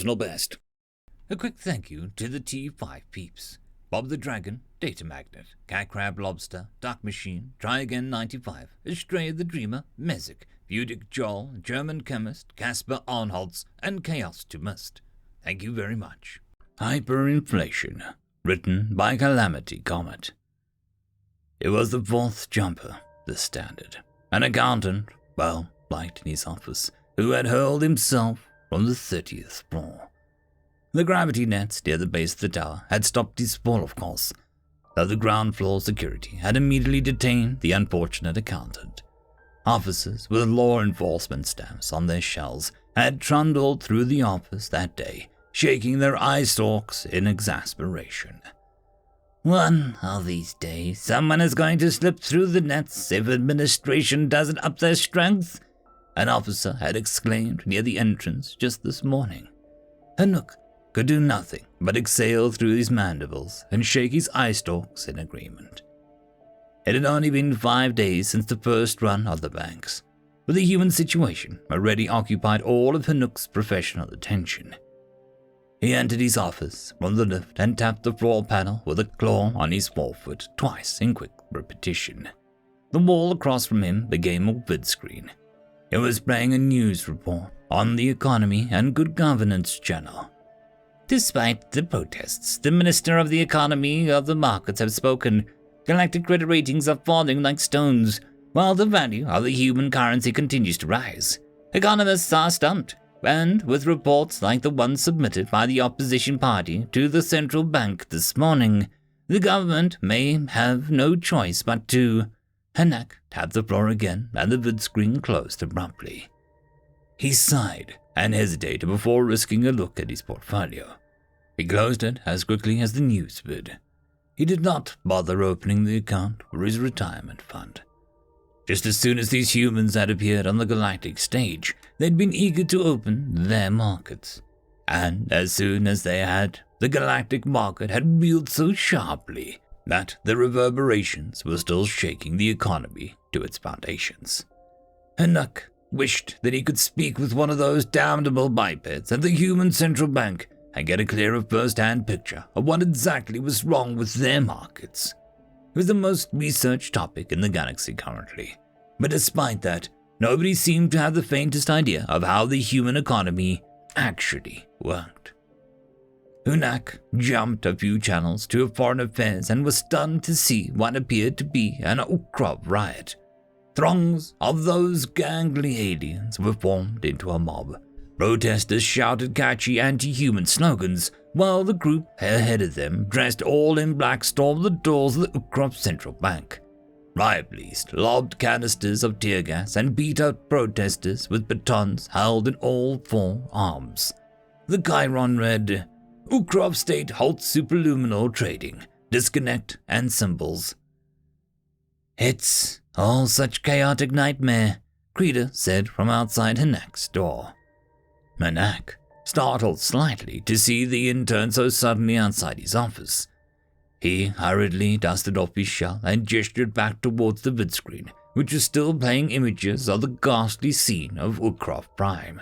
personal best. A quick thank you to the T5 peeps. Bob the Dragon, Datamagnet, Cat Crab Lobster, Duck Machine, Try Again 95, Astraya the Dreamer, Mezec, Budic Joel, Germanchemist, Casper Arnholtz, and Chaos to Must. Thank you very much. Hyperinflation, written by Calamity Comet. It was the fourth jumper, the standard. An accountant, well, liked in his office, who had hurled himself from the 30th floor. The gravity nets near the base of the tower had stopped his fall, of course, though the ground floor security had immediately detained the unfortunate accountant. Officers with law enforcement stamps on their shells had trundled through the office that day, shaking their eye stalks in exasperation. One of these days, someone is going to slip through the nets if administration doesn't up their strength, an officer had exclaimed near the entrance just this morning. Hanook could do nothing but exhale through his mandibles and shake his eye stalks in agreement. It had only been 5 days since the first run of the banks, but the human situation already occupied all of Hanook's professional attention. He entered his office from the lift and tapped the floor panel with a claw on his forefoot twice in quick repetition. The wall across from him became a vid screen. It was playing a news report on the Economy and Good Governance channel. Despite the protests, the Minister of the Economy of the Markets have spoken. Galactic credit ratings are falling like stones, while the value of the human currency continues to rise. Economists are stumped, and with reports like the one submitted by the opposition party to the central bank this morning, the government may have no choice but to... Hanak tapped the floor again, and the vid screen closed abruptly. He sighed and hesitated before risking a look at his portfolio. He closed it as quickly as the news vid. He did not bother opening the account for his retirement fund. Just as soon as these humans had appeared on the galactic stage, they'd been eager to open their markets. And as soon as they had, the galactic market had reeled so sharply that the reverberations were still shaking the economy to its foundations. Hanak wished that he could speak with one of those damnable bipeds at the human central bank and get a clearer first-hand picture of what exactly was wrong with their markets. It was the most researched topic in the galaxy currently, but despite that, nobody seemed to have the faintest idea of how the human economy actually worked. Hanak jumped a few channels to Foreign Affairs and was stunned to see what appeared to be an Ukrov riot. Throngs of those gangly aliens were formed into a mob. Protesters shouted catchy anti-human slogans, while the group ahead of them, dressed all in black, stormed the doors of the Ukrov Central Bank. Riot police lobbed canisters of tear gas and beat out protesters with batons held in all four arms. The chyron read, Ukrov State halts superluminal trading, disconnect and symbols. It's all such chaotic nightmare, Krita said from outside Hanak's door. Hanak startled slightly to see the intern so suddenly outside his office. He hurriedly dusted off his shell and gestured back towards the vid screen, which was still playing images of the ghastly scene of Ukrov Prime.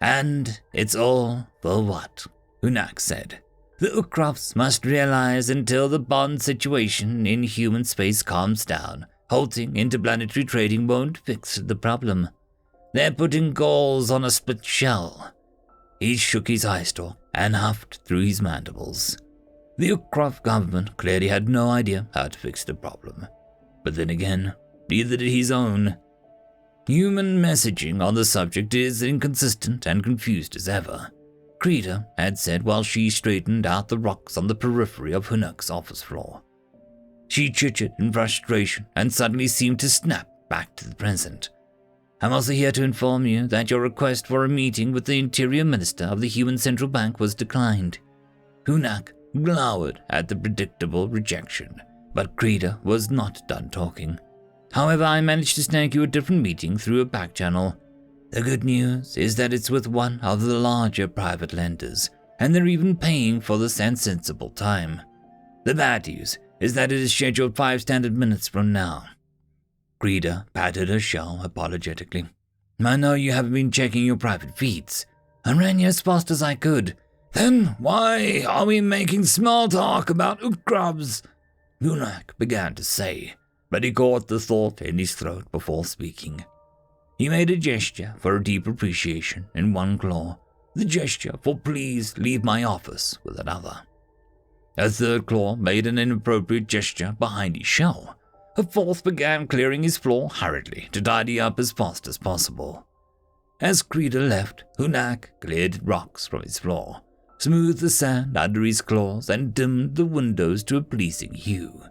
And it's all for what? Hanak said. The Ukrovs must realize until the bond situation in human space calms down, halting interplanetary trading won't fix the problem. They're putting galls on a split shell. He shook his eye stalk and huffed through his mandibles. The Ukrov government clearly had no idea how to fix the problem. But then again, neither did his own. Human messaging on the subject is inconsistent and confused as ever, Krita had said while she straightened out the rocks on the periphery of Hanak's office floor. She chittered in frustration and suddenly seemed to snap back to the present. I'm also here to inform you that your request for a meeting with the Interior Minister of the Human Central Bank was declined. Hanak glowered at the predictable rejection, but Krita was not done talking. However, I managed to snag you a different meeting through a back channel. The good news is that it's with one of the larger private lenders, and they're even paying for the sensible time. The bad news is that it is scheduled 5 standard minutes from now. Krita patted her shell apologetically. I know you haven't been checking your private feeds. I ran you as fast as I could. Then why are we making small talk about grubs? Hunak began to say, but he caught the thought in his throat before speaking. He made a gesture for a deep appreciation in one claw, the gesture for please leave my office with another. A third claw made an inappropriate gesture behind his shell. A fourth began clearing his floor hurriedly to tidy up as fast as possible. As Krita left, Hunak cleared rocks from his floor, smoothed the sand under his claws, and dimmed the windows to a pleasing hue.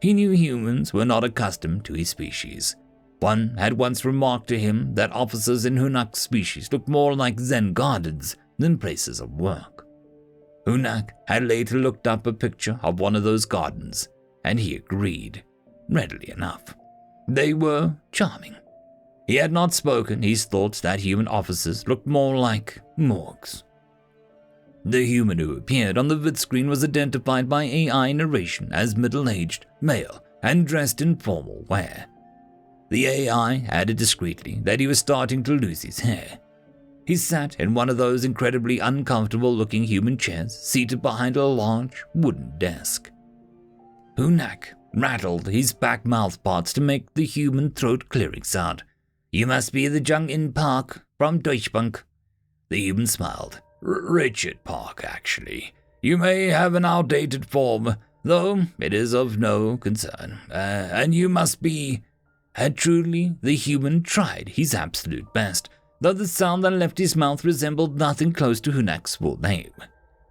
He knew humans were not accustomed to his species. One had once remarked to him that officers in Hunak's species looked more like Zen gardens than places of work. Hunak had later looked up a picture of one of those gardens, and he agreed, readily enough. They were charming. He had not spoken his thoughts that human officers looked more like morgues. The human who appeared on the vid screen was identified by AI narration as middle-aged, male, and dressed in formal wear. The AI added discreetly that he was starting to lose his hair. He sat in one of those incredibly uncomfortable-looking human chairs seated behind a large wooden desk. Hunak rattled his back mouthparts to make the human throat-clearing sound. You must be the Jung In Park from Deutschbank. The human smiled. Richard Park, actually. You may have an outdated form, though it is of no concern. And you must be... Truly, the human tried his absolute best, though the sound that left his mouth resembled nothing close to Hunak's full name.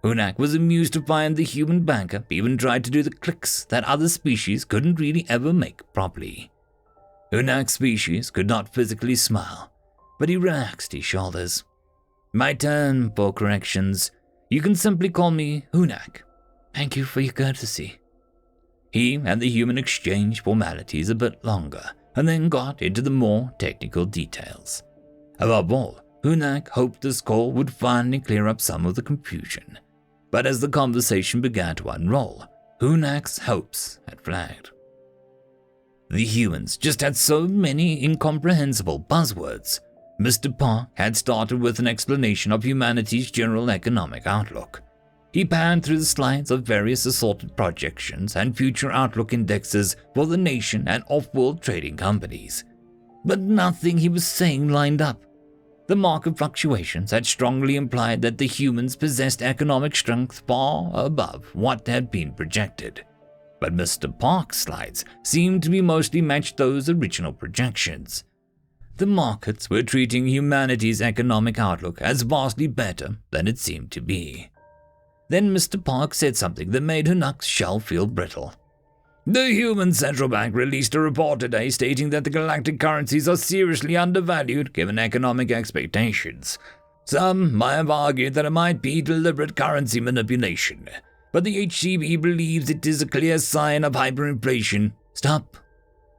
Hunak was amused to find the human banker even tried to do the clicks that other species couldn't really ever make properly. Hunak's species could not physically smile, but he relaxed his shoulders. My turn for corrections. You can simply call me Hunak. Thank you for your courtesy. He and the human exchanged formalities a bit longer, and then got into the more technical details. Above all, Hunak hoped this call would finally clear up some of the confusion. But as the conversation began to unroll, Hunak's hopes had flagged. The humans just had so many incomprehensible buzzwords. Mr. Park had started with an explanation of humanity's general economic outlook. He panned through the slides of various assorted projections and future outlook indexes for the nation and off-world trading companies. But nothing he was saying lined up. The market fluctuations had strongly implied that the humans possessed economic strength far above what had been projected. But Mr. Park's slides seemed to be mostly matched those original projections. The markets were treating humanity's economic outlook as vastly better than it seemed to be. Then Mr. Park said something that made Hunak's shell feel brittle. The human central bank released a report today stating that the galactic currencies are seriously undervalued given economic expectations. Some might have argued that it might be deliberate currency manipulation, but the HCB believes it is a clear sign of hyperinflation. Stop,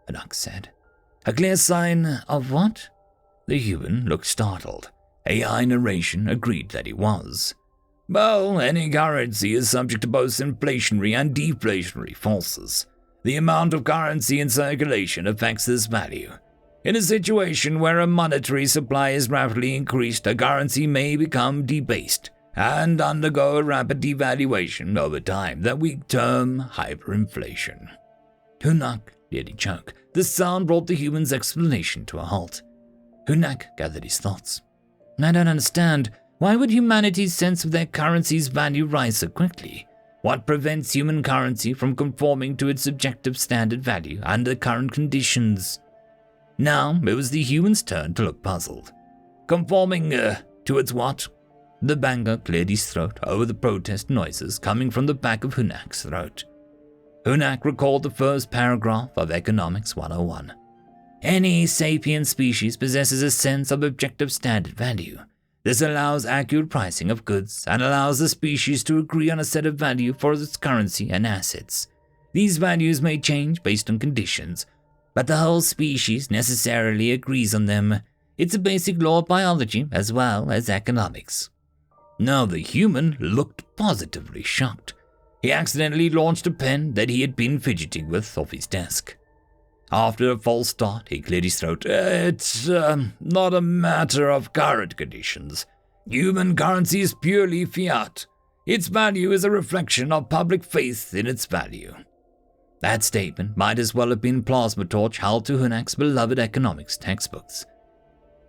Hunak said. A clear sign of what? The human looked startled. AI narration agreed that he was. Well, any currency is subject to both inflationary and deflationary forces. The amount of currency in circulation affects this value. In a situation where a monetary supply is rapidly increased, a currency may become debased and undergo a rapid devaluation over time that we term hyperinflation. Hunak nearly choked. The sound brought the human's explanation to a halt. Hunak gathered his thoughts. I don't understand. Why would humanity's sense of their currency's value rise so quickly? What prevents human currency from conforming to its objective standard value under current conditions? Now it was the human's turn to look puzzled. Conforming, to its what? The banker cleared his throat over the protest noises coming from the back of Hunak's throat. Hunak recalled the first paragraph of Economics 101. Any sapient species possesses a sense of objective standard value. This allows accurate pricing of goods and allows the species to agree on a set of value for its currency and assets. These values may change based on conditions, but the whole species necessarily agrees on them. It's a basic law of biology as well as economics. Now the human looked positively shocked. He accidentally launched a pen that he had been fidgeting with off his desk. After a false start, he cleared his throat. It's not a matter of current conditions. Human currency is purely fiat. Its value is a reflection of public faith in its value. That statement might as well have been a plasma torch held to Hunak's beloved economics textbooks.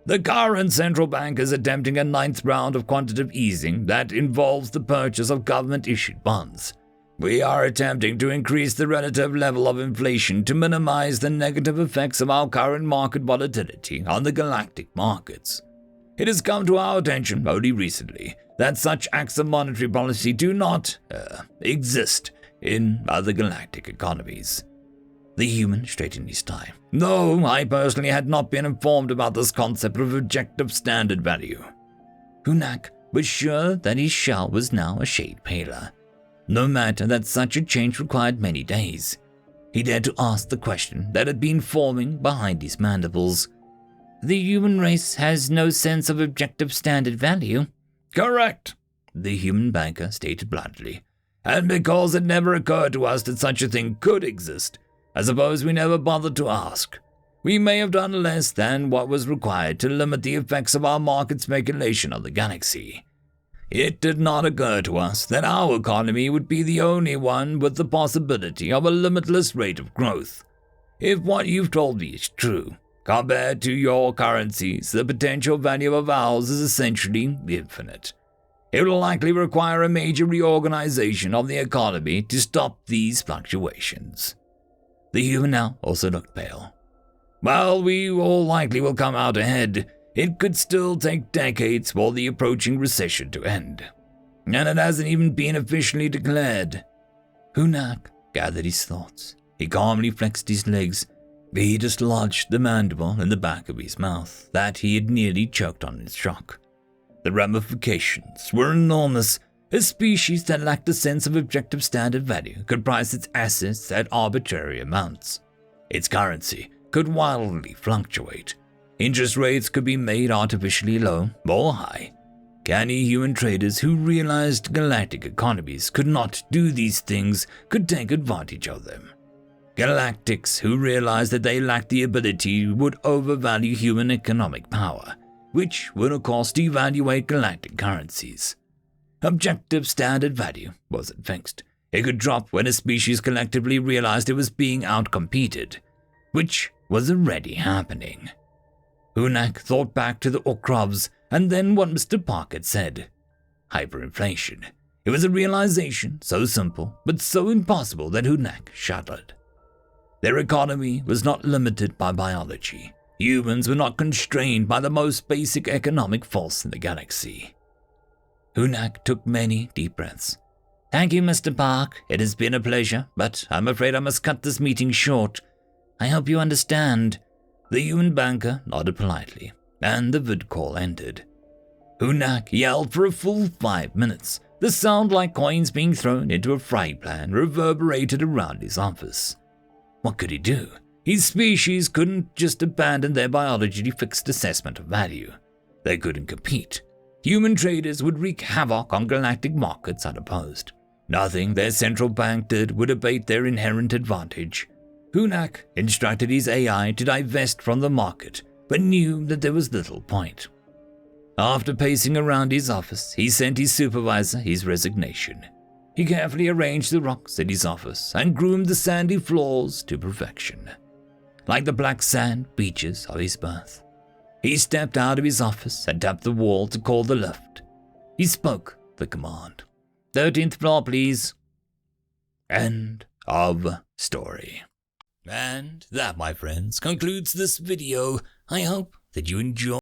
The current central bank is attempting a 9th round of quantitative easing that involves the purchase of government-issued bonds. We are attempting to increase the relative level of inflation to minimize the negative effects of our current market volatility on the galactic markets. It has come to our attention only recently that such acts of monetary policy do not exist in other galactic economies. The human straightened his tie. No, I personally had not been informed about this concept of objective standard value. Hunak was sure that his shell was now a shade paler. No matter that such a change required many days. He dared to ask the question that had been forming behind his mandibles. The human race has no sense of objective standard value. Correct, the human banker stated bluntly. And because it never occurred to us that such a thing could exist, I suppose we never bothered to ask. We may have done less than what was required to limit the effects of our market speculation on the galaxy. It did not occur to us that our economy would be the only one with the possibility of a limitless rate of growth. If what you've told me is true, compared to your currencies, the potential value of ours is essentially infinite. It will likely require a major reorganization of the economy to stop these fluctuations. The human now also looked pale. While we all likely will come out ahead, it could still take decades for the approaching recession to end. And it hasn't even been officially declared. Hunak gathered his thoughts. He calmly flexed his legs. He dislodged the mandible in the back of his mouth that he had nearly choked on in shock. The ramifications were enormous. A species that lacked a sense of objective standard value could price its assets at arbitrary amounts. Its currency could wildly fluctuate. Interest rates could be made artificially low or high. Canny human traders who realized galactic economies could not do these things could take advantage of them. Galactics who realized that they lacked the ability would overvalue human economic power, which would of course devaluate galactic currencies. Objective standard value wasn't fixed. It could drop when a species collectively realized it was being outcompeted, which was already happening. Hunak thought back to the Orcs and then what Mr. Park had said. Hyperinflation. It was a realization so simple but so impossible that Hunak shuddered. Their economy was not limited by biology. Humans were not constrained by the most basic economic force in the galaxy. Hunak took many deep breaths. Thank you, Mr. Park. It has been a pleasure, but I'm afraid I must cut this meeting short. I hope you understand. The human banker nodded politely, and the vid call ended. Hunak yelled for a full 5 minutes. The sound like coins being thrown into a frying pan reverberated around his office. What could he do? His species couldn't just abandon their biologically fixed assessment of value. They couldn't compete. Human traders would wreak havoc on galactic markets unopposed. Nothing their central bank did would abate their inherent advantage. Hunak instructed his AI to divest from the market, but knew that there was little point. After pacing around his office, he sent his supervisor his resignation. He carefully arranged the rocks in his office and groomed the sandy floors to perfection, like the black sand beaches of his birth. He stepped out of his office and tapped the wall to call the lift. He spoke the command. 13th floor, please. End of story. And that, my friends, concludes this video. I hope that you enjoyed.